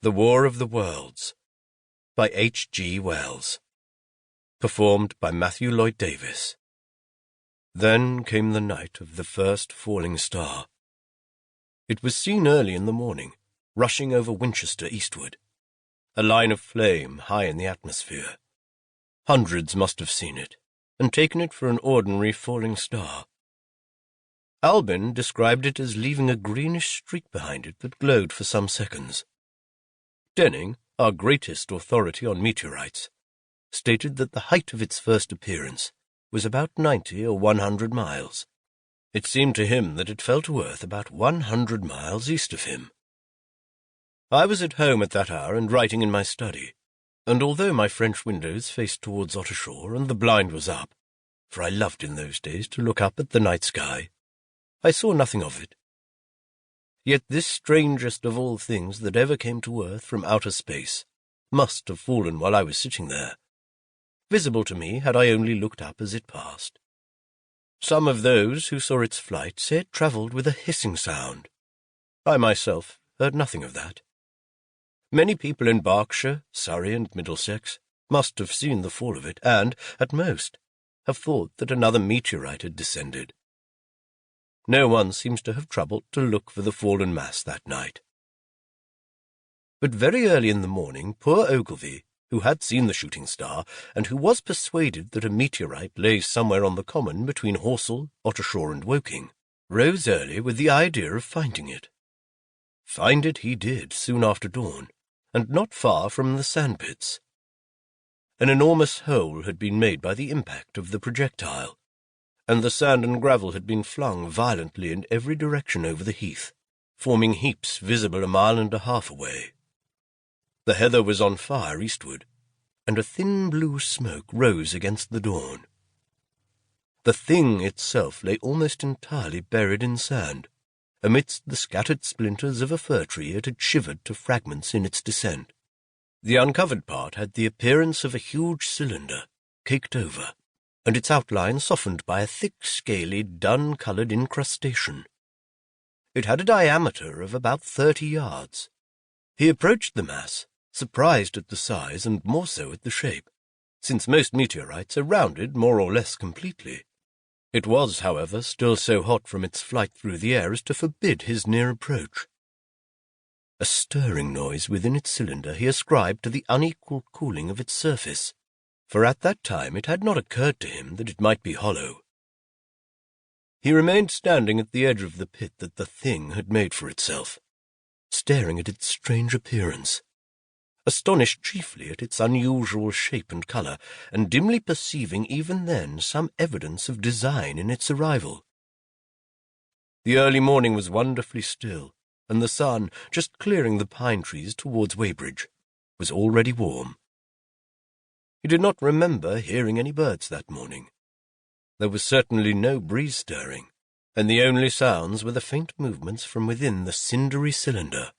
The War of the Worlds by H.G. Wells. Performed by Matthew Lloyd Davies. Then came the night of the first falling star. It was seen early in the morning, rushing over Winchester eastward, a line of flame high in the atmosphere. Hundreds must have seen it, and taken it for an ordinary falling star. Albin described it as leaving a greenish streak behind it that glowed for some seconds. Denning, our greatest authority on meteorites, stated that the height of its first appearance was about 90 or 100 miles. It seemed to him that it fell to earth about 100 miles east of him. I was at home at that hour and writing in my study, and although my French windows faced towards Ottershaw and the blind was up, for I loved in those days to look up at the night sky, I saw nothing of it. Yet this strangest of all things that ever came to earth from outer space must have fallen while I was sitting there, visible to me had I only looked up as it passed. Some of those who saw its flight say it travelled with a hissing sound. I myself heard nothing of that. Many people in Berkshire, Surrey, and Middlesex must have seen the fall of it, and, at most, have thought that another meteorite had descended. No one seems to have troubled to look for the fallen mass that night. But very early in the morning, poor Ogilvy, who had seen the shooting star, and who was persuaded that a meteorite lay somewhere on the common between Horsell, Ottershaw, and Woking, rose early with the idea of finding it. Find it he did soon after dawn, and not far from the sandpits. An enormous hole had been made by the impact of the projectile, and the sand and gravel had been flung violently in every direction over the heath, forming heaps visible a mile and a half away. The heather was on fire eastward, and a thin blue smoke rose against the dawn. The thing itself lay almost entirely buried in sand. Amidst the scattered splinters of a fir tree it had shivered to fragments in its descent. The uncovered part had the appearance of a huge cylinder, caked over, and its outline softened by a thick, scaly, dun-coloured incrustation. It had a diameter of about 30 yards. He approached the mass, surprised at the size and more so at the shape, since most meteorites are rounded more or less completely. It was, however, still so hot from its flight through the air as to forbid his near approach. A stirring noise within its cylinder he ascribed to the unequal cooling of its surface, for at that time it had not occurred to him that it might be hollow. He remained standing at the edge of the pit that the thing had made for itself, staring at its strange appearance, astonished chiefly at its unusual shape and colour, and dimly perceiving even then some evidence of design in its arrival. The early morning was wonderfully still, and the sun, just clearing the pine trees towards Weybridge, was already warm. He did not remember hearing any birds that morning. There was certainly no breeze stirring, and the only sounds were the faint movements from within the cindery cylinder.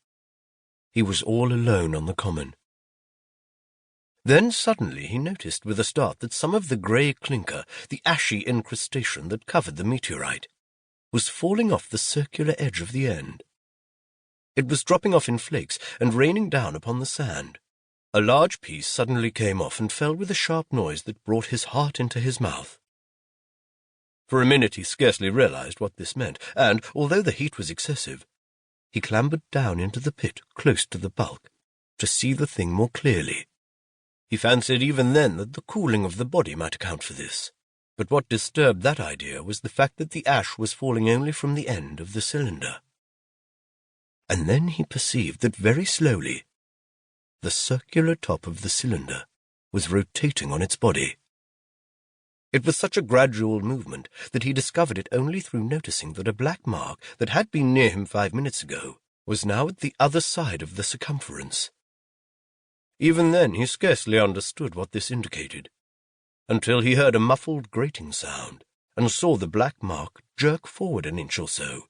He was all alone on the common. Then suddenly he noticed with a start that some of the grey clinker, the ashy incrustation that covered the meteorite, was falling off the circular edge of the end. It was dropping off in flakes and raining down upon the sand. A large piece suddenly came off and fell with a sharp noise that brought his heart into his mouth. For a minute he scarcely realized what this meant, and, although the heat was excessive, he clambered down into the pit close to the bulk, to see the thing more clearly. He fancied even then that the cooling of the body might account for this, but what disturbed that idea was the fact that the ash was falling only from the end of the cylinder. And then he perceived that very slowly the circular top of the cylinder was rotating on its body. It was such a gradual movement that he discovered it only through noticing that a black mark that had been near him 5 minutes ago was now at the other side of the circumference. Even then he scarcely understood what this indicated, until he heard a muffled grating sound and saw the black mark jerk forward an inch or so,